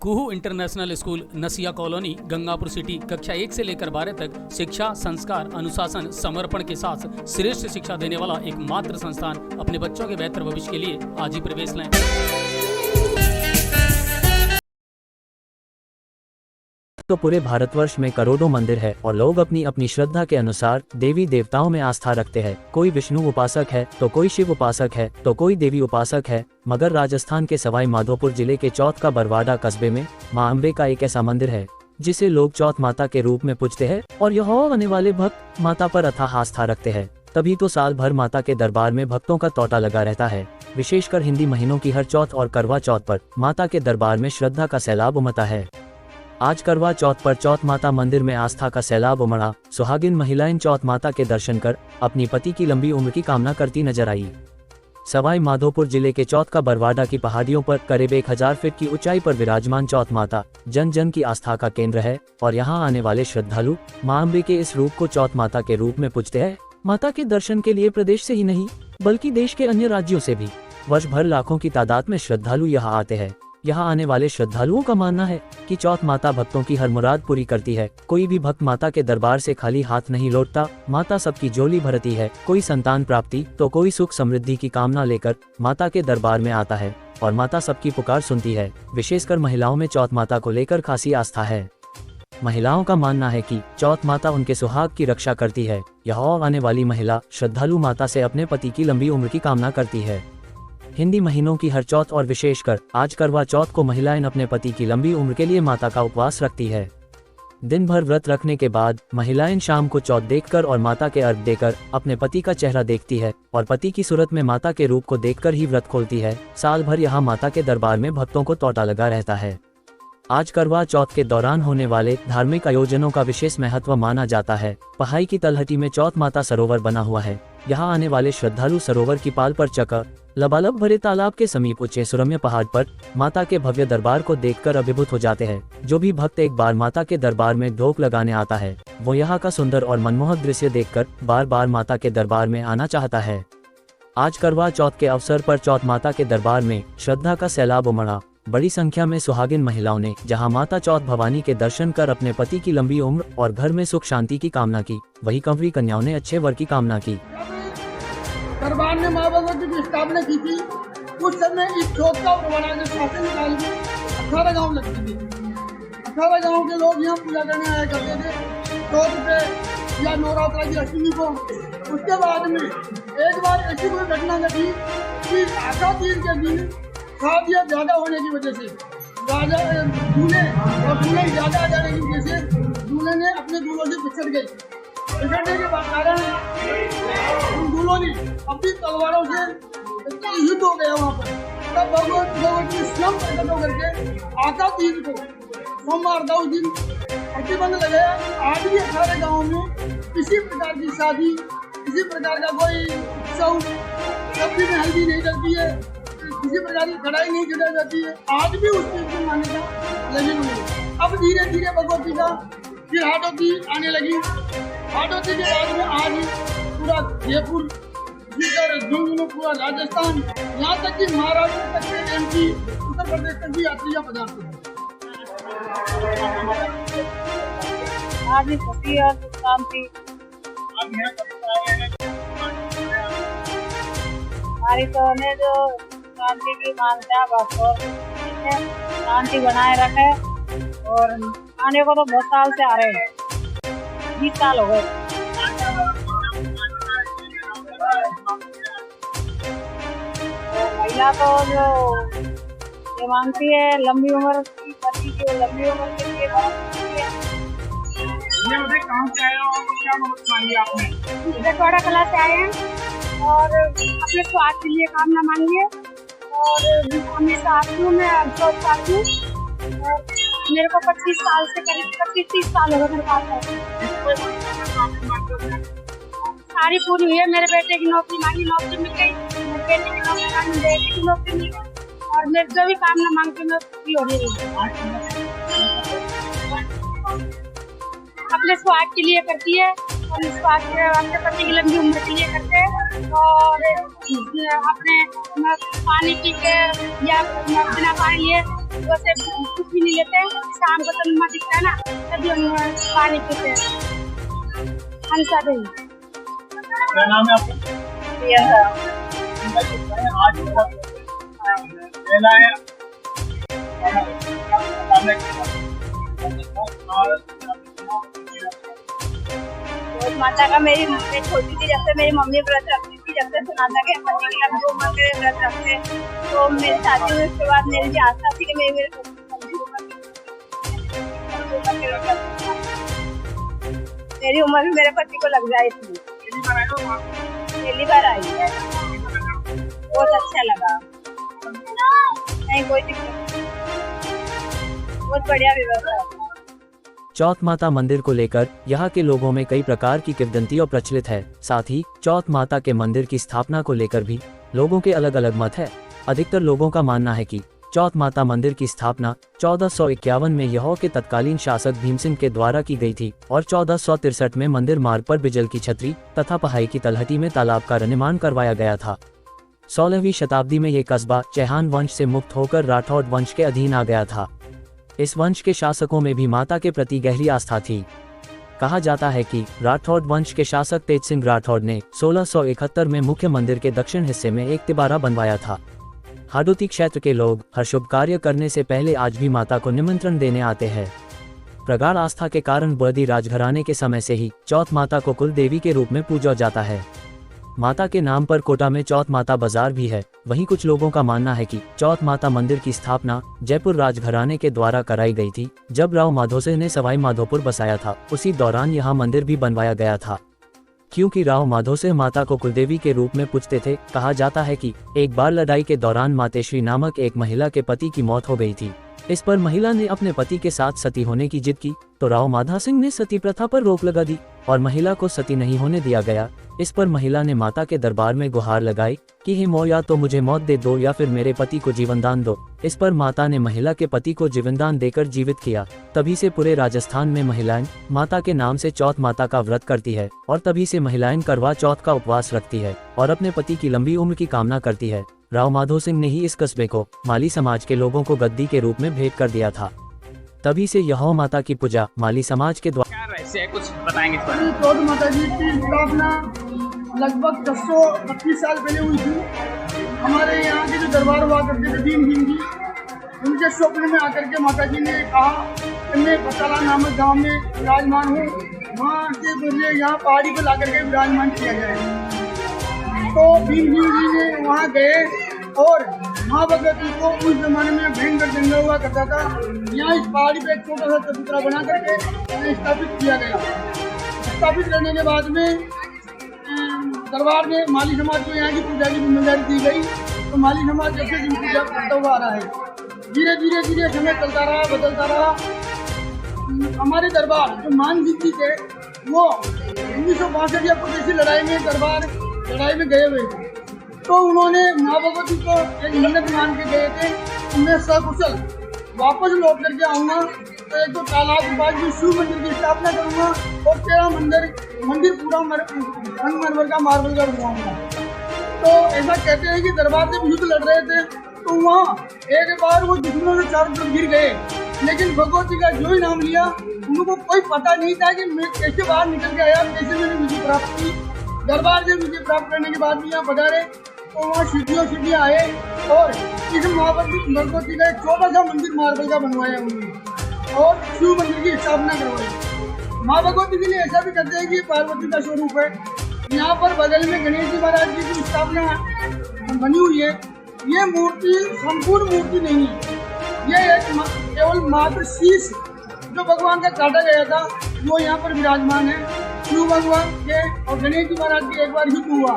कुहू international school नसिया colony Gangapur city कक्षा 1 से लेकर 12 तक शिक्षा, संस्कार, अनुशासन, समर्पण के साथ श्रेष्ठ शिक्षा देने वाला एकमात्र संस्थान। अपने बच्चों के बेहतर भविष्य के लिए आज ही प्रवेश लें। तो पूरे भारतवर्ष में करोड़ों मंदिर है और लोग अपनी अपनी श्रद्धा के अनुसार देवी देवताओं में आस्था रखते हैं। कोई विष्णु उपासक है तो कोई शिव उपासक है तो कोई देवी उपासक है। मगर राजस्थान के सवाई माधोपुर जिले के चौथ का बरवाडा कस्बे में मां अम्बे का एक ऐसा मंदिर है जिसे लोग चौथ माता के रूप में पूजते हैं और यहाँ आने वाले भक्त माता पर अथाह आस्था रखते हैं। तभी तो साल भर माता के दरबार में भक्तों का तौता लगा रहता है। विशेषकर हिंदी महीनों की हर चौथ और करवा चौथ पर माता के दरबार में श्रद्धा का सैलाब उमड़ा है। आज करवा चौथ पर चौथ माता मंदिर में आस्था का सैलाब उमड़ा। सुहागिन महिलाएं चौथ माता के दर्शन कर अपनी पति की लंबी उम्र की कामना करती नजर आई। सवाई माधोपुर जिले के चौथ का बरवाडा की पहाड़ियों पर करीब 1000 फीट की ऊंचाई पर विराजमान चौथ माता जन जन की आस्था का केंद्र है और यहाँ आने वाले श्रद्धालु मां अम्बे के इस रूप को चौथ माता के रूप में पूजते हैं। माता के दर्शन के लिए प्रदेश से ही नहीं बल्कि देश के अन्य राज्यों से भी वर्ष भर लाखों की तादाद में श्रद्धालु यहाँ आते हैं। यहाँ आने वाले श्रद्धालुओं का मानना है कि चौथ माता भक्तों की हर मुराद पूरी करती है। कोई भी भक्त माता के दरबार से खाली हाथ नहीं लौटता। माता सबकी झोली भरती है। कोई संतान प्राप्ति तो कोई सुख समृद्धि की कामना लेकर माता के दरबार में आता है और माता सबकी पुकार सुनती है। विशेषकर महिलाओं में चौथ माता को लेकर खासी आस्था है। महिलाओं का मानना है कि चौथ माता उनके सुहाग की रक्षा करती है। यहाँ आने वाली महिला श्रद्धालु माता से अपने पति की लंबी उम्र की कामना करती है। हिंदी महीनों की हर चौथ और विशेषकर आज करवा चौथ को महिलाएं अपने पति की लंबी उम्र के लिए माता का उपवास रखती है। दिन भर व्रत रखने के बाद महिलाएं शाम को चौथ देखकर और माता के अर्घ देकर अपने पति का चेहरा देखती है और पति की सूरत में माता के रूप को देखकर ही व्रत खोलती है। साल भर यहाँ माता के दरबार में भक्तों को तौता लगा रहता है। आज करवा चौथ के दौरान होने वाले धार्मिक आयोजनों का विशेष महत्व माना जाता है। पहाई की तलहटी में चौथ माता सरोवर बना हुआ है। यहाँ आने वाले श्रद्धालु सरोवर की पाल पर चक्कर लबालब भरे तालाब के समीप ऊंचे सुरम्य पहाड़ पर माता के भव्य दरबार को देखकर अभिभूत हो जाते हैं। जो भी भक्त एक बार माता के दरबार में ढोक लगाने आता है वो यहाँ का सुंदर और मनमोहक दृश्य देखकर बार बार माता के दरबार में आना चाहता है। आज करवा चौथ के अवसर पर चौथ माता के दरबार में श्रद्धा का सैलाब उमड़ा। बड़ी संख्या में सुहागिन महिलाओं ने जहां माता चौथ भवानी के दर्शन कर अपने पति की लंबी उम्र और घर में सुख शांति की कामना की, वहीं कंवरी कन्याओं ने अच्छे वर की कामना की। दरबार ने मां भगवती की स्थापना की थी। उस समय इस चौथ का बरवाडा के शासन काल में 18 गाँव लगते थे। 18 गाँव के लोग यहाँ पूजा करने आया करते थे चौथ पे या नवरात्रा की अष्टमी को। उसके बाद में एक बार ऐसी कोई घटना घटी कि आशा तीज के दिन शादियाँ ज्यादा होने की वजह से राजा दूल्हे और दूल्हे ज्यादा आ जाने की वजह से दूल्हे ने अपने दूल्हों से बिछड़ गई। बिछड़ने के कारण उन दूल्हों ने अपनी तलवारों से युद्ध हो गया वहाँ पर। तब भगवती स्वयं प्रकट होकर के आशा तीज को सोमवार था उस दिन प्रतिबंध लगाया। आज भी 18 गाँव में किसी प्रकार की शादी, किसी प्रकार का कोई उत्सव, सब्जी में हल्दी नहीं डलती है, किसी प्रकार की कढ़ाई नहीं चढ़ाई जाती है। आज भी उस चीज को मान्यता लगी हुई है। अब धीरे धीरे भगवती का फिर हाटोती आने लगी। हाटोती के बाद में आज पूरा जयपुर, झुंझुनू, पूरा राजस्थान, यहाँ तक कि महाराष्ट्र तक के MP, उत्तर प्रदेश तक भी यात्रियाँ पधारती हैं। आज भी खुशी और शांति हमारी तो ने जो शांति की मान्यता भक्तों शांति बनाए रखे और आने को तो बहुत साल से आ रहे हैं, 20 साल हो गए। महिला तो जो ये मांगती है लंबी उम्र की, पति की लंबी उम्र के लिए कहाँ से आए और क्या मदद मांगी आपने? दसवाड़ा कला से आए हैं और अपने स्वास्थ्य के लिए कामना मांगी है और हमेशा आती हूँ मैं चौथ पाती हूँ। मेरे को 25 साल से करीब 25-30 साल हो गए मेरे पास। सारी पूरी हुई है। मेरे बेटे की नौकरी मांगी, नौकरी मिल गई। मेरे बेटे की नौकरी मांगी, बेटे की नौकरी मिल गई और मेरे जो भी कामना मांगती मैं पूरी हो रही है। अपने स्वास्थ्य के लिए करती है और स्वास्थ्य अपने पति की लंबी उम्र के लिए करते हैं और अपने पानी पी के या बिना पानी लिए वो से कुछ भी नहीं लेते, शाम को चंद्रमा दिखता है ना तभी हम पानी पीते हैं। हंसा देवी। क्या नाम है आपका? प्रियंका। आज मेला है तो माता का मेरी छोटी थी जब से मेरी मम्मी व्रत रखती थी, जब से सुनाता के पति की लंबी उम्र के व्रत रखते, तो मेरी शादी हुई उसके बाद मेरी भी आस्था थी कि मेरे मेरी उम्र भी मेरे पति को लग जाए थी। पहली बार आई है, बहुत अच्छा लगा, नहीं कोई दिक्कत, बहुत बढ़िया व्यवस्था। चौथ माता मंदिर को लेकर यहाँ के लोगों में कई प्रकार की किंवदंतियां प्रचलित है। साथ ही चौथ माता के मंदिर की स्थापना को लेकर भी लोगों के अलग अलग मत है। अधिकतर लोगों का मानना है कि चौथ माता मंदिर की स्थापना 1451 में यहू के तत्कालीन शासक भीम सिंह के द्वारा की गई थी और 1463 में मंदिर मार्ग पर बिजल की छतरी तथा पहाड़ी की तलहटी में तालाब का निर्माण करवाया गया था। 16वीं शताब्दी में ये कस्बा चौहान वंश से मुक्त होकर राठौड़ वंश के अधीन आ गया था। इस वंश के शासकों में भी माता के प्रति गहरी आस्था थी। कहा जाता है कि राठौड़ वंश के शासक तेज सिंह राठौड़ ने 1671 में मुख्य मंदिर के दक्षिण हिस्से में एक तिबारा बनवाया था। हाडोती क्षेत्र के लोग हर शुभ कार्य करने से पहले आज भी माता को निमंत्रण देने आते हैं। प्रगाढ़ आस्था के कारण बर्दी राजघराने के समय से ही चौथ माता को कुल देवी के रूप में पूजा जाता है। माता के नाम पर कोटा में चौथ माता बाजार भी है। वहीं कुछ लोगों का मानना है कि चौथ माता मंदिर की स्थापना जयपुर राजघराने के द्वारा कराई गई थी। जब राव माधो सिंह ने सवाई माधोपुर बसाया था, उसी दौरान यहाँ मंदिर भी बनवाया गया था। क्योंकि राव माधो सिंह माता को कुलदेवी के रूप में पूजते थे, कहा जाता है कि एक बार लड़ाई के दौरान मातेश्री नामक एक महिला के पति की मौत हो गई थी। इस पर महिला ने अपने पति के साथ सती होने की जिद की, तो राव माधो सिंह ने सती प्रथा पर रोक लगा दी और महिला को सती नहीं होने दिया गया। इस पर महिला ने माता के दरबार में गुहार लगाई कि हे मौ, या तो मुझे मौत दे दो या फिर मेरे पति को जीवनदान दो। इस पर माता ने महिला के पति को जीवनदान देकर जीवित किया। तभी से पूरे राजस्थान में महिलाएं माता के नाम से चौथ माता का व्रत करती है और तभी से महिलाएं करवा चौथ का उपवास रखती है और अपने पति की लंबी उम्र की कामना करती है। राव माधो सिंह ने ही इस कस्बे को माली समाज के लोगों को गद्दी के रूप में भेंट कर दिया था। तभी से यह माता की पूजा माली समाज के द्वारा। क्या रहस्य है, कुछ बताएंगे इस पर? चौथ माता जी की स्थापना लगभग 125 साल पहले हुई थी। हमारे यहाँ के जो दरबार हुआ करते थे भीम सिंह जी, उनके स्वप्न में आकर के माता जी ने कहा कि मैं बसाला नामक गांव में विराजमान हूँ, वहाँ से मुझे यहाँ पहाड़ी पर ला करके विराजमान किया जाए। तो भीम सिंह जी ने वहाँ गए और माँ भगवती को उस जमाने में भयंकर जंगल हुआ करता था, यहाँ इस पहाड़ी पे एक छोटा सा चबूतरा बना करके स्थापित किया गया। स्थापित करने के बाद में दरबार में माली समाज को यहाँ की पूजा की जिम्मेदारी दी गई। तो माली समाज जब से दिन पूजा करता हुआ आ रहा है। धीरे धीरे धीरे समय चलता रहा, बदलता रहा। हमारे दरबार जो मान सिंह जी थे, वो 1962 या 85 लड़ाई में गए हुए थे। तो उन्होंने माँ भगवती को एक मन्नत मान के गए थे, मैं सकुशल वापस लौट करके आऊँगा तो एक तो तालाब के बाद भी शिव मंदिर की स्थापना करूँगा और तेरा मंदिर पूरा संगमरमर का मार्बल का बनवाऊंगा। तो ऐसा कहते हैं कि दरबार से युद्ध लड़ रहे थे, तो वहाँ एक बार वो दुश्मनों से चारों तरफ गिर गए, लेकिन भगवती का जो ही नाम लिया उनको कोई पता नहीं था कि मैं कैसे बाहर निकल के आया, कैसे मैंने विजय प्राप्त की। दरबार से विजय प्राप्त करने के बाद भी यहाँ पधारे, तो वहाँ सीढ़ियाँ आए और इस भगवती का एक छोटा सा मंदिर मार्बल का बनवाया उन्होंने और शिव मंदिर की स्थापना करवाई। माँ भगवती के लिए ऐसा भी कहते हैं कि पार्वती का स्वरूप है। यहाँ पर बगल में गणेश जी महाराज जी की स्थापना बनी हुई है। ये मूर्ति संपूर्ण मूर्ति नहीं है, ये एक केवल मात्र शीश जो भगवान का काटा गया था वो यहाँ पर विराजमान है। शिव भगवान के और गणेश जी महाराज की एक बार युद्ध हुआ,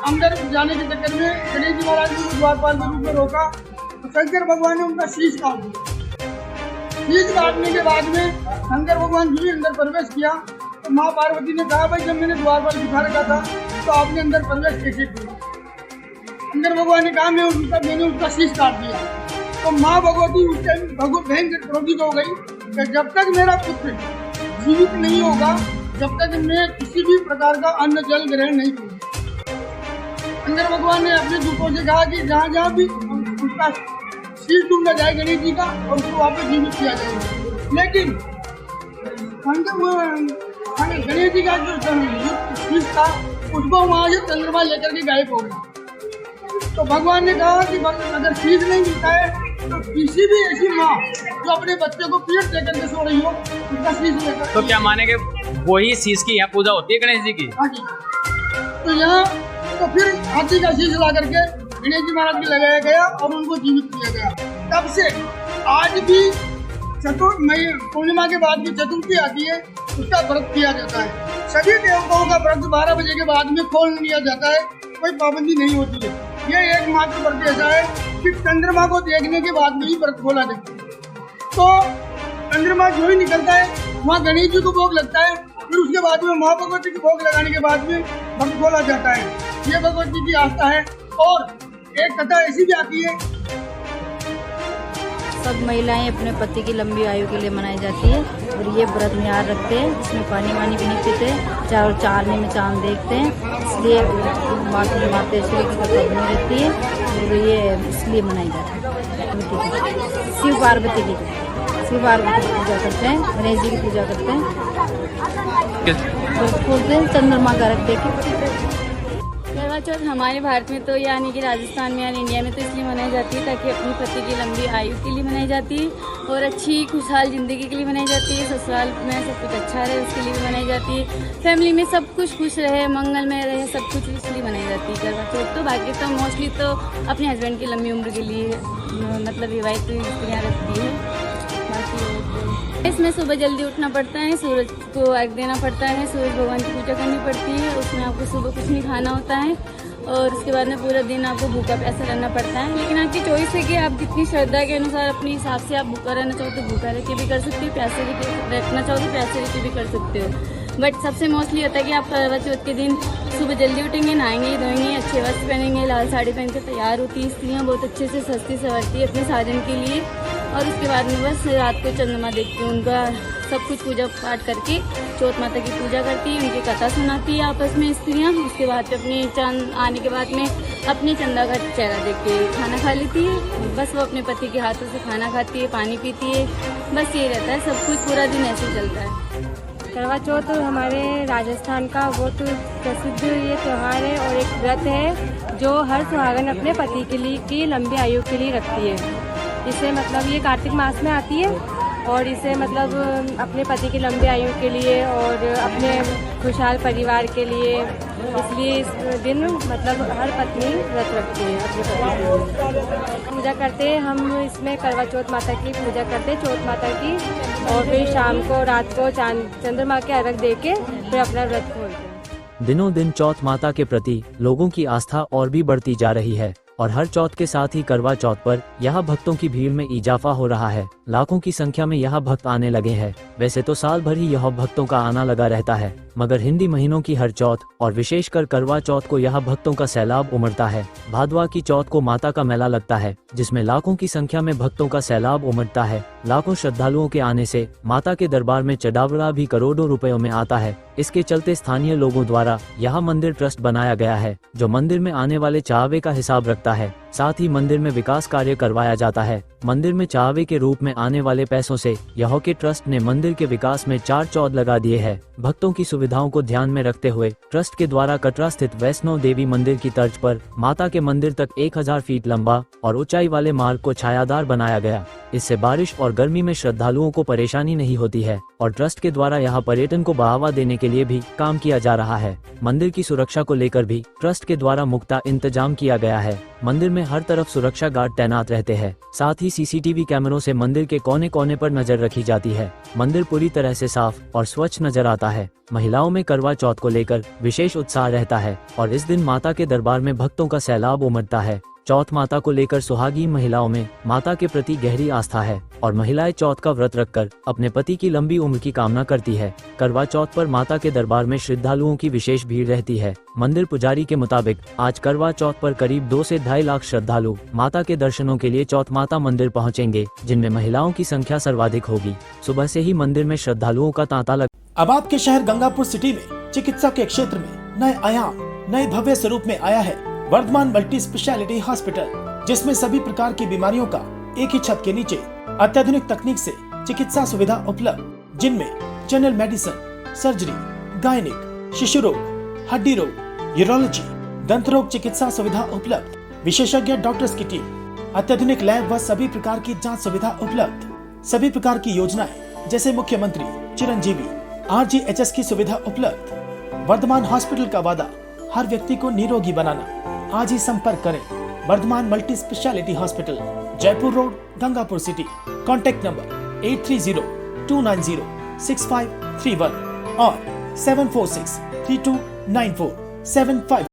अंदर जाने के चक्कर में गणेश जी महाराज जी को द्वारपाल के रूप में रोका, तो शंकर भगवान ने उनका शीश काट दिया। शीश काटने के बाद में शंकर भगवान जी अंदर प्रवेश किया, तो माँ पार्वती ने कहा भाई जब मैंने द्वारपाल दिखा रखा था तो आपने अंदर प्रवेश कैसे किया? शंकर भगवान ने कहा मैंने उसका शीश काट दिया। तो माँ भगवती उस टाइम भयंकर क्रोधित हो गई कि जब तक मेरा पुत्र जीवित नहीं होगा जब तक मैं किसी भी प्रकार का अन्न जल ग्रहण नहीं करूँगा। शंकर भगवान ने अपने दूतों से कहा कि जहाँ जहाँ भी उसका शीश टूटा जाए गणेश जी का और उसको वापस जीवित किया जाएगा। लेकिन गणेश जी का जो शीश था उसको वहाँ से चंद्रमा लेकर के गायब हो गया। तो भगवान ने कहा कि अगर शीश नहीं मिलता है तो किसी भी ऐसी माँ जो अपने बच्चे को पेट लेकर के सो रही हो उसका शीश लेकर। तो क्या मानेंगे वही शीश की यहाँ पूजा होती है गणेश जी की? हाँ जी। तो यहाँ तो फिर हाथी का शीश ला करके गणेश जी महाराज को लगाया गया और उनको जीवित किया गया। तब से आज भी पूर्णिमा के बाद भी चतुर्थी आती है, उसका व्रत किया जाता है। सभी देवताओं का व्रत 12 बजे के बाद में खोल लिया जाता है, कोई पाबंदी नहीं होती है। ये एकमात्र व्रत ऐसा है कि चंद्रमा को देखने के बाद में ही व्रत खोला जाता है। तो चंद्रमा जो ही निकलता है वहाँ गणेश जी को भोग लगता है, फिर उसके बाद में माँ भगवती को भोग लगाने के बाद में व्रत खोला जाता है। ये भगवती की आस्था है। और एक कथा ऐसी भी आती है, सब महिलाएं अपने पति की लंबी आयु के लिए मनाई जाती है और ये व्रत निहार रखते हैं, इसमें पानी वानी भी नहीं पीते और चारने में चांद देखते हैं, इसलिए मातेश्वरी की पत्नी रहती है और ये इसलिए मनाई जाती है। शिव पार्वती की पूजा करते हैं, गणेश जी की पूजा करते हैं, व्रत खोलते हैं चंद्रमा का रख देके। करवा चौथ हमारे भारत में तो यानी कि राजस्थान में यानी इंडिया में तो इसलिए मनाई जाती है ताकि अपनी पति की लंबी आयु के लिए मनाई जाती है और अच्छी खुशहाल ज़िंदगी के लिए मनाई जाती है। ससुराल में सब कुछ अच्छा रहे उसके लिए भी मनाई जाती है। फैमिली में सब कुछ खुश रहे, मंगलमय रहे, सब कुछ इसलिए मनाई जाती है करवा चौथ। तो बाकी तो मोस्टली तो अपने हस्बैंड की लंबी उम्र के लिए मतलब विवाहित स्त्रियाँ रखती है। बाकी इसमें सुबह जल्दी उठना पड़ता है, सूरज को अर्घ देना पड़ता है, सूरज भगवान की पूजा करनी पड़ती है। उसमें आपको सुबह कुछ नहीं खाना होता है और उसके बाद में पूरा दिन आपको भूखा प्यासा रहना पड़ता है। लेकिन आपकी चॉइस है कि आप जितनी श्रद्धा के अनुसार अपने हिसाब से आप भूखा रहना चाहो तो भूखा रह के भी कर सकते हो, प्यासे रखना चाहो तो प्यासे रह के भी कर सकते हो। बट सबसे मोस्टली होता है कि आप करवा चौथ के दिन सुबह जल्दी उठेंगे, नहाएंगे धोएंगे, अच्छे वस्त्र पहनेंगे, लाल साड़ी पहन के तैयार होती है स्त्रियाँ, बहुत अच्छे से सस्ती सवरती है अपने साजन के लिए। और उसके बाद में बस रात को चंद्रमा देखती है, उनका सब कुछ पूजा पाठ करके चौथ माता की पूजा करती है, उनकी कथा सुनाती है आपस में स्त्रियाँ। उसके बाद अपने चांद आने के बाद में अपने चंदा का चेहरा देख के खाना खा लेती है। बस वो अपने पति के हाथों से खाना खाती है, पानी पीती है, बस ये रहता है, सब कुछ पूरा दिन ऐसे चलता है। करवा चौथ हमारे राजस्थान का बहुत प्रसिद्ध ये त्यौहार है और एक व्रत है जो हर सुहागन अपने पति के लिए की लंबी आयु के लिए रखती है। इसे मतलब ये कार्तिक मास में आती है और इसे मतलब अपने पति की लंबी आयु के लिए और अपने खुशहाल परिवार के लिए, इसलिए इस दिन मतलब हर पत्नी व्रत रखती है अपने पति के लिए। पूजा करते हैं हम, इसमें करवा चौथ माता की पूजा करते हैं, चौथ माता की, और फिर शाम को रात को चंद्रमा के अर्घ दे के फिर अपना व्रत खोलते हैं। दिनों दिन चौथ माता के प्रति लोगों की आस्था और भी बढ़ती जा रही है और हर चौथ के साथ ही करवा चौथ पर यहाँ भक्तों की भीड़ में इजाफा हो रहा है। लाखों की संख्या में यहाँ भक्त आने लगे हैं। वैसे तो साल भर ही यह भक्तों का आना लगा रहता है, मगर हिंदी महीनों की हर चौथ और विशेषकर करवा चौथ को यहाँ भक्तों का सैलाब उमड़ता है। भादवा की चौथ को माता का मेला लगता है, जिसमें लाखों की संख्या में भक्तों का सैलाब उमड़ता है। लाखों श्रद्धालुओं के आने से माता के दरबार में चढ़ावड़ा भी करोड़ों रुपयों में आता है। इसके चलते स्थानीय लोगों द्वारा यहाँ मंदिर ट्रस्ट बनाया गया है, जो मंदिर में आने वाले चाहवे का हिसाब रखता है। साथ ही मंदिर में विकास कार्य करवाया जाता है। मंदिर में चाहवे के रूप में आने वाले पैसों से यहाँ के ट्रस्ट ने मंदिर के विकास में 4 चौद लगा दिए हैं। भक्तों की सुविधाओं को ध्यान में रखते हुए ट्रस्ट के द्वारा कटरा स्थित वैष्णो देवी मंदिर की तर्ज पर माता के मंदिर तक 1000 फीट लंबा और ऊंचाई वाले मार्ग को छायादार बनाया गया। इससे बारिश और गर्मी में श्रद्धालुओं को परेशानी नहीं होती है और ट्रस्ट के द्वारा यहाँ पर्यटन को बढ़ावा देने के लिए भी काम किया जा रहा है। मंदिर की सुरक्षा को लेकर भी ट्रस्ट के द्वारा मुख्ता इंतजाम किया गया है। मंदिर में हर तरफ सुरक्षा गार्ड तैनात रहते हैं। साथ ही सीसीटीवी कैमरों से मंदिर के कोने कोने पर नजर रखी जाती है। मंदिर पूरी तरह से साफ और स्वच्छ नजर आता है। महिलाओं में करवा चौथ को लेकर विशेष उत्साह रहता है और इस दिन माता के दरबार में भक्तों का सैलाब उमड़ता है। चौथ माता को लेकर सुहागी महिलाओं में माता के प्रति गहरी आस्था है और महिलाएं चौथ का व्रत रखकर अपने पति की लंबी उम्र की कामना करती है। करवा चौथ पर माता के दरबार में श्रद्धालुओं की विशेष भीड़ रहती है। मंदिर पुजारी के मुताबिक आज करवा चौथ पर करीब 2 से 2.5 लाख श्रद्धालु माता के दर्शनों के लिए चौथ माता मंदिर पहुंचेंगे, जिनमें महिलाओं की संख्या सर्वाधिक होगी। सुबह से ही मंदिर में श्रद्धालुओं का तांता लगा। अब आपके शहर गंगापुर सिटी में चिकित्सा के क्षेत्र में नए आयाम, नए भव्य स्वरूप में आया है वर्धमान मल्टी स्पेशलिटी हॉस्पिटल, जिसमें सभी प्रकार की बीमारियों का एक ही छत के नीचे अत्याधुनिक तकनीक से चिकित्सा सुविधा उपलब्ध, जिनमें जनरल मेडिसिन, सर्जरी, गायनिक, शिशु रोग, हड्डी रोग, यूरोलॉजी, दंत रोग चिकित्सा सुविधा उपलब्ध, विशेषज्ञ डॉक्टर्स की टीम, अत्याधुनिक लैब व सभी प्रकार की जांच सुविधा उपलब्ध, सभी प्रकार की योजनाएं जैसे मुख्यमंत्री चिरंजीवी RGHS की सुविधा उपलब्ध। वर्धमान हॉस्पिटल का वादा हर व्यक्ति को निरोगी बनाना। आज ही संपर्क करें Vardhman multi speciality hospital, Jaipur road, Gangapur city. Contact number 8302906531 और 746329475।